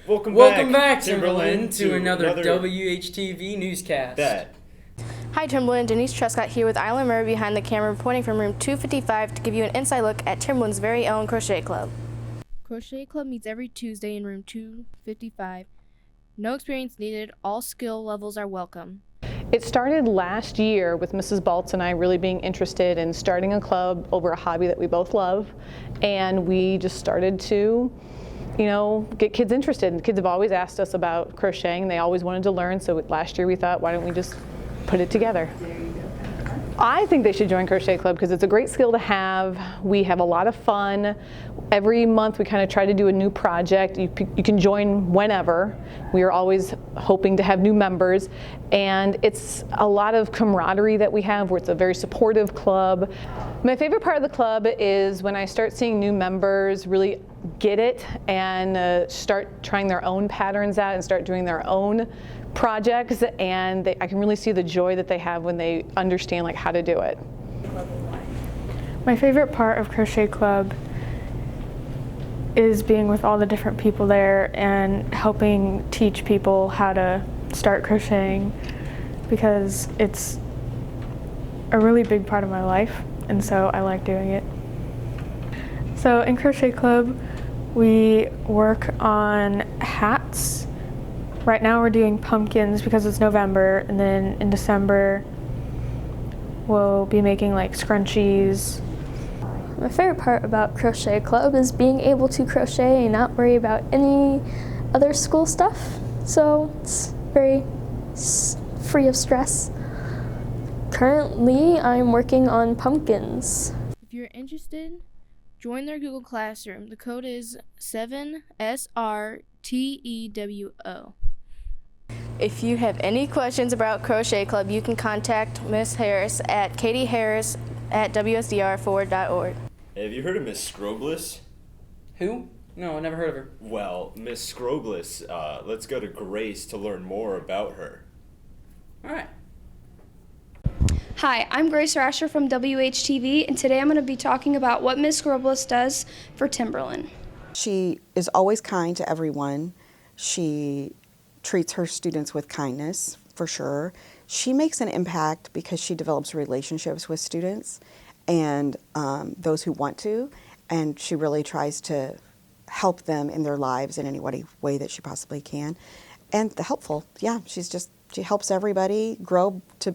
Welcome back, Timberland, to another WHTV Newscast. Hi, Timberland. Denise Trescott here with Isla Murray behind the camera, reporting from room 255 to give you an inside look at Timberland's very own Crochet Club. Crochet Club meets every Tuesday in room 255. No experience needed. All skill levels are welcome. It started last year with Mrs. Baltz and I really being interested in starting a club over a hobby that we both love, and we just started to get kids interested. And kids have always asked us about crocheting. They always wanted to learn, so last year we thought, why don't we just put it together? I think they should join Crochet Club because it's a great skill to have. We have a lot of fun. Every month we kind of try to do a new project. You can join whenever. We are always hoping to have new members, and it's a lot of camaraderie that we have, where it's a very supportive club. My favorite part of the club is when I start seeing new members really get it and start trying their own patterns out and start doing their own projects, and I can really see the joy that they have when they understand how to do it. My favorite part of Crochet Club is being with all the different people there and helping teach people how to start crocheting, because it's a really big part of my life, and so I like doing it. So in Crochet Club, we work on hats. Right now we're doing pumpkins because it's November, and then in December we'll be making scrunchies. My favorite part about Crochet Club is being able to crochet and not worry about any other school stuff. So it's very free of stress. Currently, I'm working on pumpkins. If you're interested, join their Google Classroom. The code is 7SRTEWO. If you have any questions about Crochet Club, you can contact Miss Harris at katieharris@wsdrforward.org. Have you heard of Miss Scrogless? Who? No, I never heard of her. Well, Miss Scrogless, let's go to Grace to learn more about her. All right. Hi, I'm Grace Rasher from WHTV, and today I'm going to be talking about what Miss Scrogless does for Timberland. She is always kind to everyone. She treats her students with kindness, for sure. She makes an impact because she develops relationships with students and those who want to, and she really tries to help them in their lives in any way that she possibly can. And the helpful, she helps everybody grow to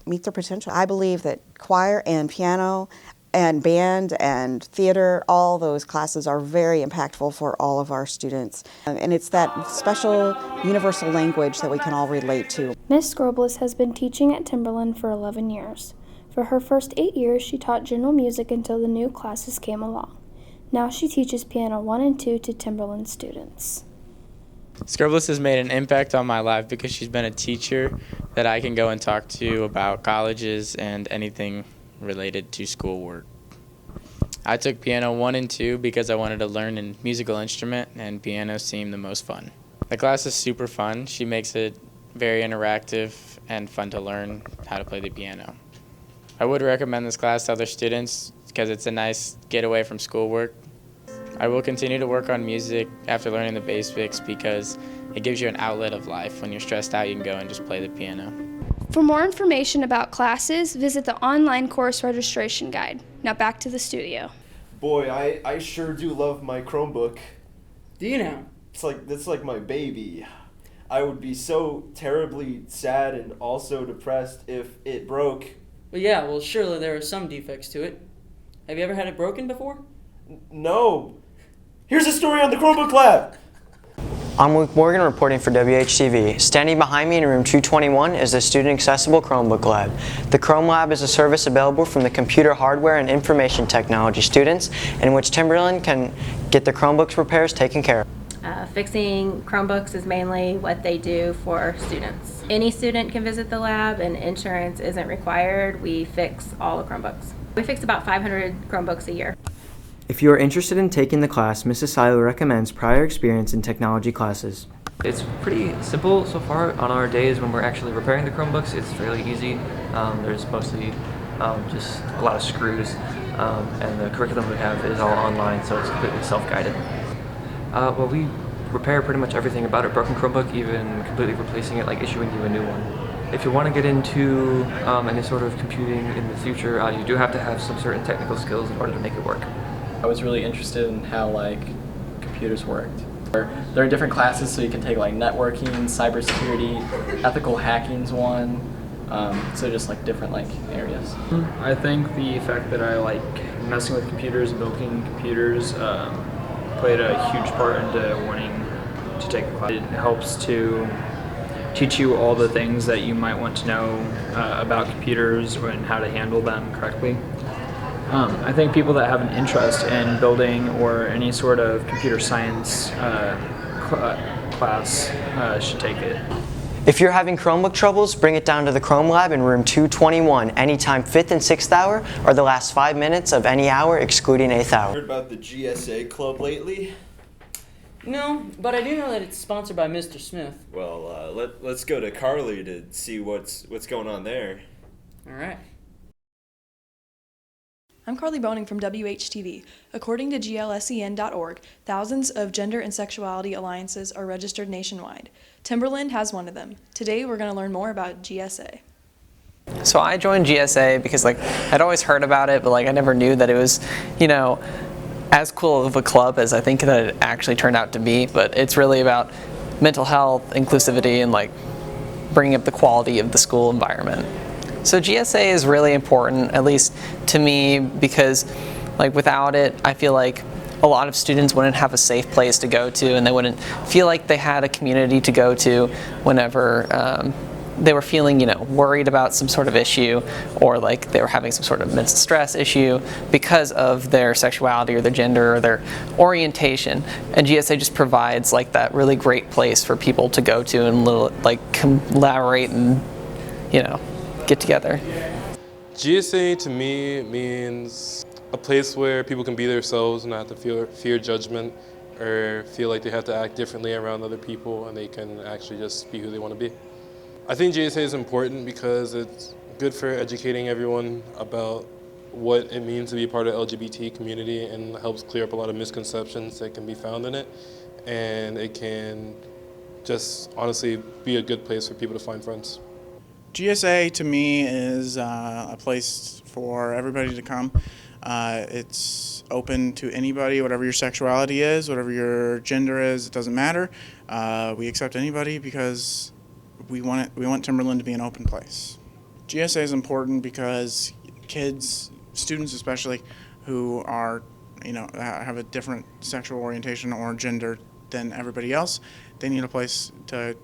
meet their potential. I believe that choir and piano and band and theater, all those classes are very impactful for all of our students. And it's that special universal language that we can all relate to. Miss Scrogless has been teaching at Timberland for 11 years. For her first 8 years, she taught general music until the new classes came along. Now she teaches piano 1 and 2 to Timberland students. Scrogless has made an impact on my life because she's been a teacher that I can go and talk to about colleges and anything related to schoolwork. I took piano 1 and 2 because I wanted to learn a musical instrument, and piano seemed the most fun. The class is super fun. She makes it very interactive and fun to learn how to play the piano. I would recommend this class to other students because it's a nice getaway from schoolwork. I will continue to work on music after learning the basics because it gives you an outlet of life. When you're stressed out, you can go and just play the piano. For more information about classes, visit the online course registration guide. Now back to the studio. Boy, I sure do love my Chromebook. Do you now? It's like my baby. I would be so terribly sad and also depressed if it broke. Well, surely there are some defects to it. Have you ever had it broken before? No. Here's a story on the Chromebook Lab. I'm Luke Morgan reporting for WHTV. Standing behind me in room 221 is the Student Accessible Chromebook Lab. The Chrome Lab is a service available from the computer hardware and information technology students in which Timberland can get the Chromebooks repairs taken care of. Fixing Chromebooks is mainly what they do for students. Any student can visit the lab and insurance isn't required. We fix all the Chromebooks. We fix about 500 Chromebooks a year. If you are interested in taking the class, Mrs. Silo recommends prior experience in technology classes. It's pretty simple so far. On our days when we're actually repairing the Chromebooks, it's fairly easy. There's mostly just a lot of screws, and the curriculum we have is all online, so it's completely self-guided. Well, we repair pretty much everything about a broken Chromebook, even completely replacing it, like issuing you a new one. If you want to get into any sort of computing in the future, you do have to have some certain technical skills in order to make it work. I was really interested in how computers worked. There are different classes, so you can take networking, cybersecurity, ethical hacking's one. So just different areas. I think the fact that I like messing with computers, building computers, played a huge part into wanting to take the class. It helps to teach you all the things that you might want to know about computers and how to handle them correctly. I think people that have an interest in building or any sort of computer science class should take it. If you're having Chromebook troubles, bring it down to the Chrome Lab in room 221 anytime 5th and 6th hour or the last 5 minutes of any hour excluding 8th hour. Heard about the GSA club lately? No, but I do know that it's sponsored by Mr. Smith. Well, let's go to Carly to see what's going on there. All right. I'm Carly Boning from WHTV. According to glsen.org, thousands of gender and sexuality alliances are registered nationwide. Timberland has one of them. Today we're going to learn more about GSA. So I joined GSA because I'd always heard about it, but I never knew that it was, as cool of a club as I think that it actually turned out to be. But it's really about mental health, inclusivity, and bringing up the quality of the school environment. So GSA is really important, at least to me, because without it, I feel like a lot of students wouldn't have a safe place to go to, and they wouldn't feel like they had a community to go to whenever they were feeling, worried about some sort of issue, or they were having some sort of mental stress issue because of their sexuality or their gender or their orientation. And GSA just provides that really great place for people to go to and collaborate and, get together. GSA to me means a place where people can be themselves and not have to fear judgment or feel like they have to act differently around other people, and they can actually just be who they want to be. I think GSA is important because it's good for educating everyone about what it means to be part of the LGBT community, and helps clear up a lot of misconceptions that can be found in it. And it can just honestly be a good place for people to find friends. GSA to me is a place for everybody to come. It's open to anybody, whatever your sexuality is, whatever your gender is, it doesn't matter. We accept anybody because we want Timberland to be an open place. GSA is important because students especially, who are, have a different sexual orientation or gender than everybody else, they need a place to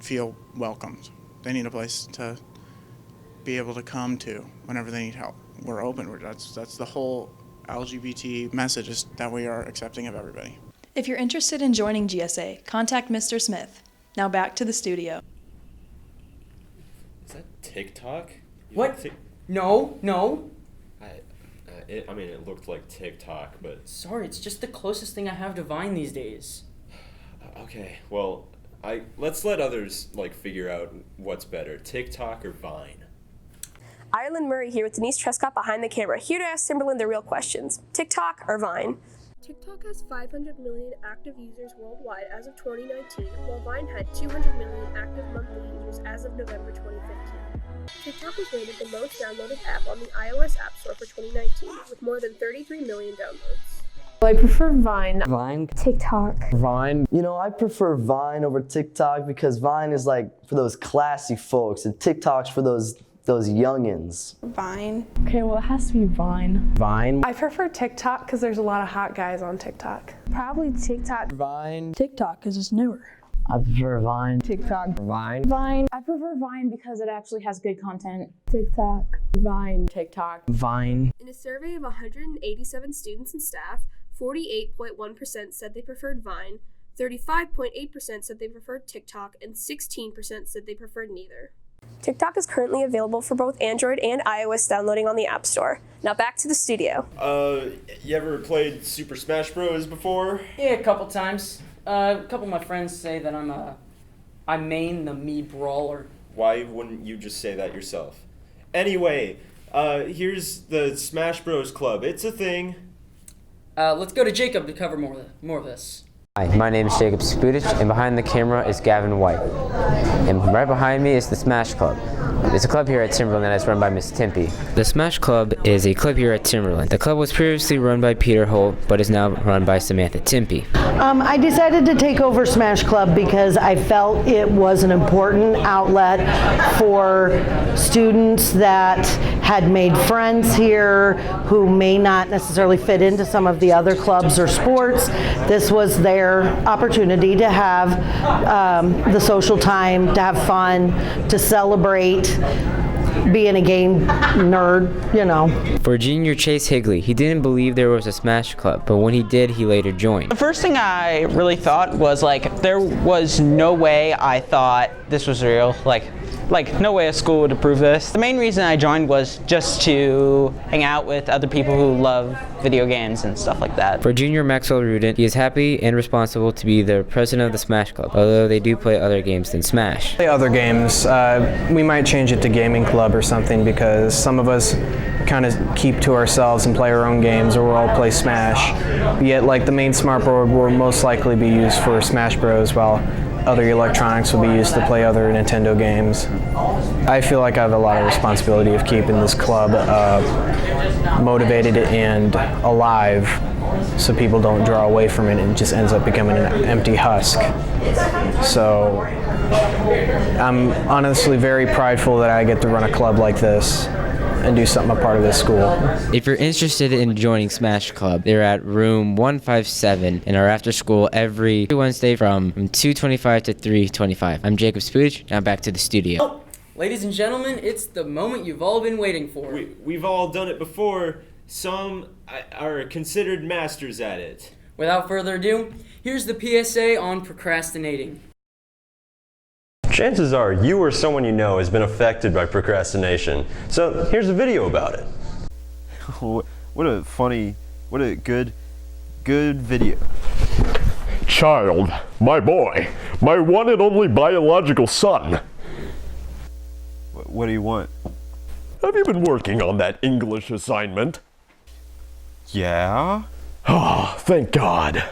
feel welcomed. They need a place to be able to come to whenever they need help. We're open. That's the whole LGBT message, is that we are accepting of everybody. If you're interested in joining GSA, contact Mr. Smith. Now back to the studio. Is that TikTok? What? No. It looked like TikTok, but... Sorry, it's just the closest thing I have to Vine these days. Okay, well... let's let others figure out what's better, TikTok or Vine. Ireland Murray here with Denise Trescott behind the camera, here to ask Timberland the real questions. TikTok or Vine? TikTok has 500 million active users worldwide as of 2019, while Vine had 200 million active monthly users as of November 2015. TikTok was rated the most downloaded app on the iOS App Store for 2019, with more than 33 million downloads. I prefer Vine. Vine. TikTok. Vine. I prefer Vine over TikTok because Vine is for those classy folks, and TikTok's for those youngins. Vine. Okay, well, it has to be Vine. Vine. I prefer TikTok because there's a lot of hot guys on TikTok. Probably TikTok. Vine. TikTok because it's newer. I prefer Vine. TikTok. Vine. Vine. I prefer Vine because it actually has good content. TikTok. Vine. TikTok. Vine. In a survey of 187 students and staff, 48.1% said they preferred Vine, 35.8% said they preferred TikTok, and 16% said they preferred neither. TikTok is currently available for both Android and iOS downloading on the App Store. Now back to the studio. You ever played Super Smash Bros. Before? Yeah, a couple times. A couple of my friends say that I main the Mii Brawler. Why wouldn't you just say that yourself? Anyway, here's the Smash Bros. Club. It's a thing. Let's go to Jacob to cover more of this. Hi, my name is Jacob Spudich, and behind the camera is Gavin White. And right behind me is the Smash Club. It's a club here at Timberland that's run by Miss Timpy. The Smash Club is a club here at Timberland. The club was previously run by Peter Holt, but is now run by Samantha Timpy. I decided to take over Smash Club because I felt it was an important outlet for students that had made friends here who may not necessarily fit into some of the other clubs or sports. This was their opportunity to have the social time, to have fun, to celebrate being a game nerd, you know. For junior Chase Higley, he didn't believe there was a Smash Club, but when he did, he later joined. The first thing I really thought was there was no way I thought this was real. Like no way a school would approve this. The main reason I joined was just to hang out with other people who love video games and stuff like that. For junior Maxwell Rudin, he is happy and responsible to be the president of the Smash Club, although they do play other games than Smash. Play other games. We might change it to gaming club or something because some of us kind of keep to ourselves and play our own games, or we'll all play Smash. Yet the main smart board will most likely be used for Smash Bros, while other electronics will be used to play other Nintendo games. I feel like I have a lot of responsibility of keeping this club motivated and alive so people don't draw away from it and it just ends up becoming an empty husk. So I'm honestly very prideful that I get to run a club like this and do something a part of this school. If you're interested in joining Smash Club, they're at room 157 and are after school every Wednesday from 2:25 to 3:25. I'm Jacob Spudich, now back to the studio. Oh, ladies and gentlemen, it's the moment you've all been waiting for. We've all done it before. Some are considered masters at it. Without further ado, here's the PSA on procrastinating. Chances are you or someone you know has been affected by procrastination. So here's a video about it. What a good video. Child, my boy, my one and only biological son. What do you want? Have you been working on that English assignment? Yeah. Ah, thank God.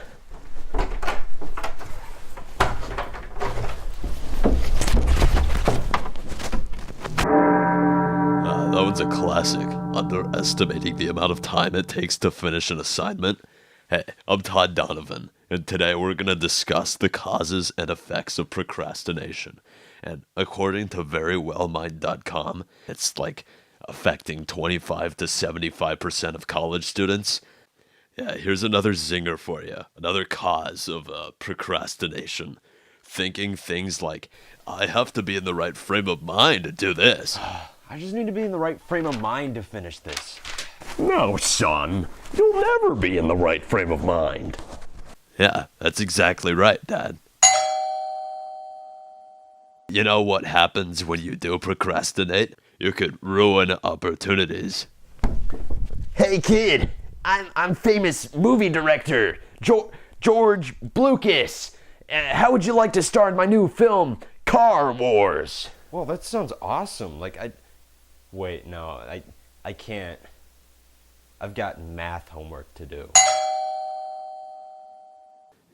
That one's a classic, underestimating the amount of time it takes to finish an assignment. Hey, I'm Todd Donovan, and today we're going to discuss the causes and effects of procrastination. And according to verywellmind.com, it's affecting 25 to 75% of college students. Yeah, here's another zinger for you, another cause of procrastination. Thinking things like, I have to be in the right frame of mind to do this. I just need to be in the right frame of mind to finish this. No, son. You'll never be in the right frame of mind. Yeah, that's exactly right, Dad. You know what happens when you do procrastinate? You could ruin opportunities. Hey, kid. I'm famous movie director, George Blucas. How would you like to star in my new film, Car Wars? Well, that sounds awesome. Wait, no, I can't. I've got math homework to do.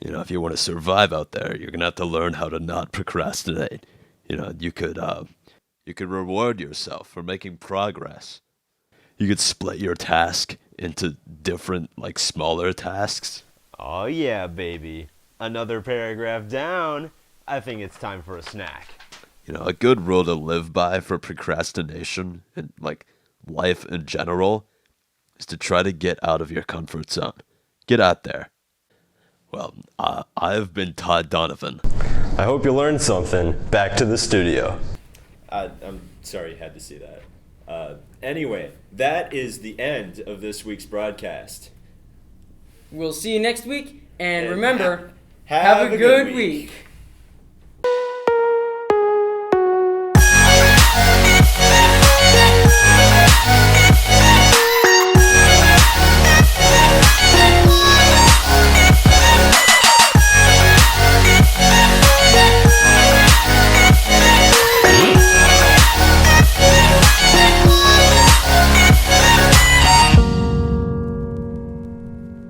You know, if you want to survive out there, you're gonna have to learn how to not procrastinate. You know, you could reward yourself for making progress. You could split your task into different, smaller tasks. Oh yeah, baby. Another paragraph down. I think it's time for a snack. You know, a good rule to live by for procrastination and, life in general is to try to get out of your comfort zone. Get out there. Well, I've been Todd Donovan. I hope you learned something. Back to the studio. I'm sorry you had to see that. Anyway, that is the end of this week's broadcast. We'll see you next week, and remember, have a good week.